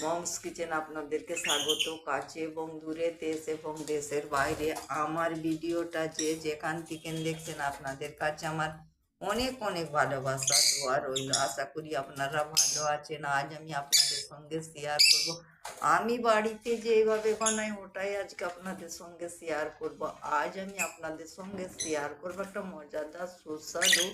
Moms kitchen আপনাদেরকে স্বাগত। কাছে এবং দূরে, দেশ এবং দেশের বাইরে আমার ভিডিওটা যে যেখান থেকে দেখছেন আপনাদের কাছে আমার অনেক অনেক ভালোবাসা দোয়া রইল। আশা করি আপনারা ভালো আছেন। আজ আমি আপনাদের সঙ্গে শেয়ার করব আমি বাড়িতে যেভাবে বানাই ওটাই আজকে আপনাদের সঙ্গে শেয়ার করব। আজ আমি আপনাদের সঙ্গে শেয়ার করবো একটা মজাদার সুস্বাদু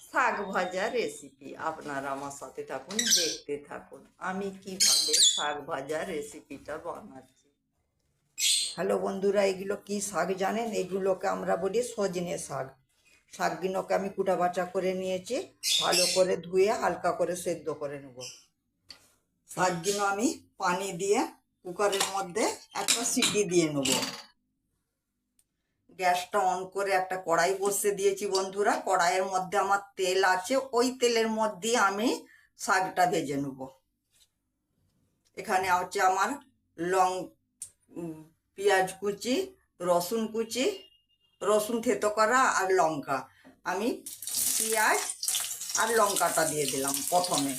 শাক ভাজা রেসিপি। আপনারা আমার সাথে থাকুন, দেখতে থাকুন আমি কিভাবে শাক ভাজা রেসিপিটা বানাচ্ছি। হ্যালো বন্ধুরা, এগুলো কি শাক জানেন? এগুলোকে আমরা বলি সজনে শাক। শাকগুলোকে আমি কুটা বাটা করে নিয়েছি, ভালো করে ধুয়ে হালকা করে সেদ্ধ করে নেব। শাকগুলো আমি পানি দিয়ে কুকারের মধ্যে একটা সিটি দিয়ে নেব। গ্যাসটা অন করে একটা কড়াই বসিয়ে দিয়েছি বন্ধুরা। কড়াইয়ের মধ্যে আমার তেল আছে, ওই তেলের মধ্যে আমি শাকটা ভেজে নেব। এখানে হচ্ছে আমার পেঁয়াজ কুচি, রসুন কুচি, রসুন থেতো করা আর লঙ্কা। আমি পেঁয়াজ আর লঙ্কাটা দিয়ে দিলাম প্রথমে।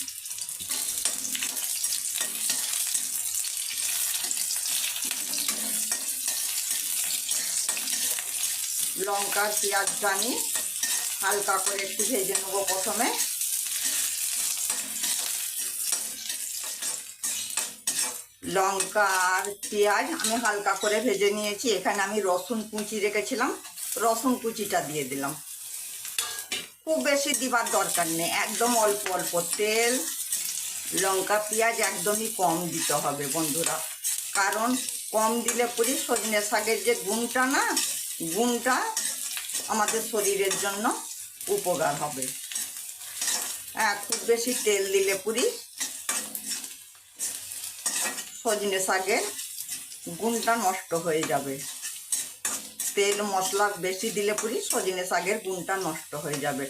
লঙ্কা পেঁয়াজটা আমি হালকা করে একটু ভেজে নেবো প্রথমে। লঙ্কা আর পেঁয়াজ আমি হালকা করে ভেজে নিয়েছি। এখানে আমি রসুন কুচি রেখেছিলাম, রসুন কুচিটা দিয়ে দিলাম। খুব বেশি দিবার দরকার নেই, একদম অল্প অল্প তেল, লঙ্কা পেঁয়াজ একদমই কম দিতে হবে বন্ধুরা। কারণ কম দিলে পরে সজনে শাকের যে গুণটা আমাদের শরীরের জন্য উপকার হবে। হ্যাঁ, খুব বেশি তেল দিলে পুরি সজনে শাকের গুণটা নষ্ট হয়ে যাবে। তেল মশলা বেশি দিলে পুরি সজনে শাকের গুণটা নষ্ট হয়ে যাবে।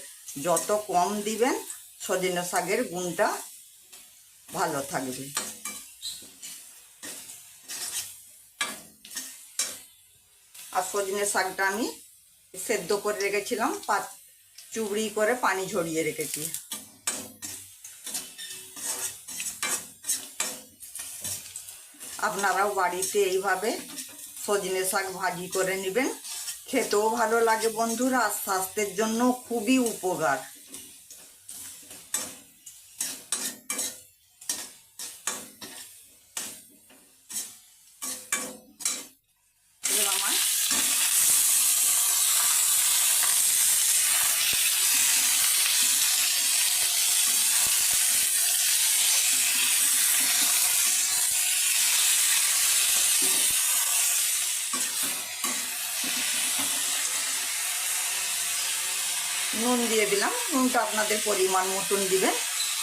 যত কম দিবেন সজনে শাকের গুণটা ভালো থাকবে। আর সজনে শাকটা আমি সেদ্ধ করে রেখেছিলাম, চুবড়ি করে পানি ঝরিয়ে রেখেছি। আপনারাও বাড়িতে এইভাবে সজনে শাক ভাজি করে নেবেন, খেতেও ভালো লাগে বন্ধুরা, আর স্বাস্থ্যের জন্য খুবই উপকার। নুন দিয়ে দিলাম, নুনটা আপনাদের পরিমাণ মতন দিবেন,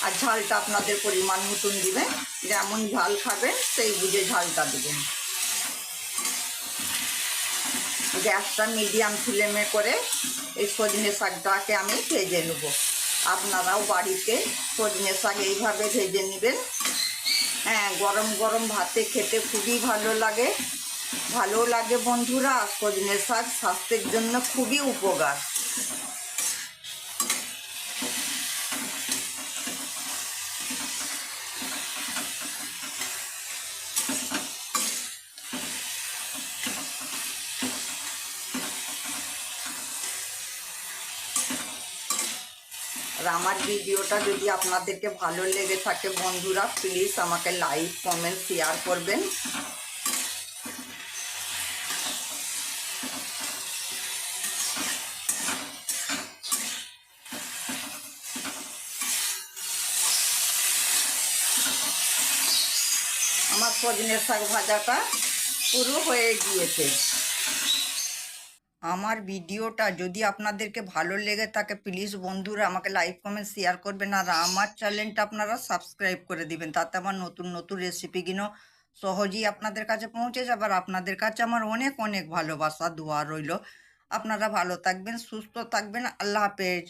আর ঝালটা আপনাদের পরিমাণ মতন দিবেন। যেমন ঝাল খাবেন সেই বুঝে ঝালটা দিবেন। গ্যাসটা মিডিয়াম ফ্লেমে করে এই সজনে শাকটাকে আমি ভেজে নেব। আপনারাও বাড়িতে সজনে শাক এইভাবে ভেজে নেবেন। হ্যাঁ, গরম গরম ভাতে খেতে খুবই ভালো লাগে বন্ধুরা। সজনে শাক স্বাস্থ্যের জন্য খুবই উপকার। আর আমার ভিডিওটা যদি আপনাদেরকে ভালো লেগে থাকে বন্ধুরা, প্লিজ আমাকে লাইক কমেন্ট শেয়ার করবেন। আমার সজনে শাক ভাজাটা পুরো হয়ে গিয়েছে। আমার ভিডিওটা যদি আপনাদেরকে ভালো লেগে থাকে প্লিজ বন্ধুরা আমাকে লাইক কমেন্ট শেয়ার করবেন, আর আমার চ্যানেলটা আপনারা সাবস্ক্রাইব করে দিবেন। তাতে আমার নতুন নতুন রেসিপিগুলো সহজেই আপনাদের কাছে পৌঁছে যাবে। আর আপনাদের কাছে আমার অনেক অনেক ভালোবাসা দোয়া রইল। আপনারা ভালো থাকবেন, সুস্থ থাকবেন। আল্লাহ হাফেজ।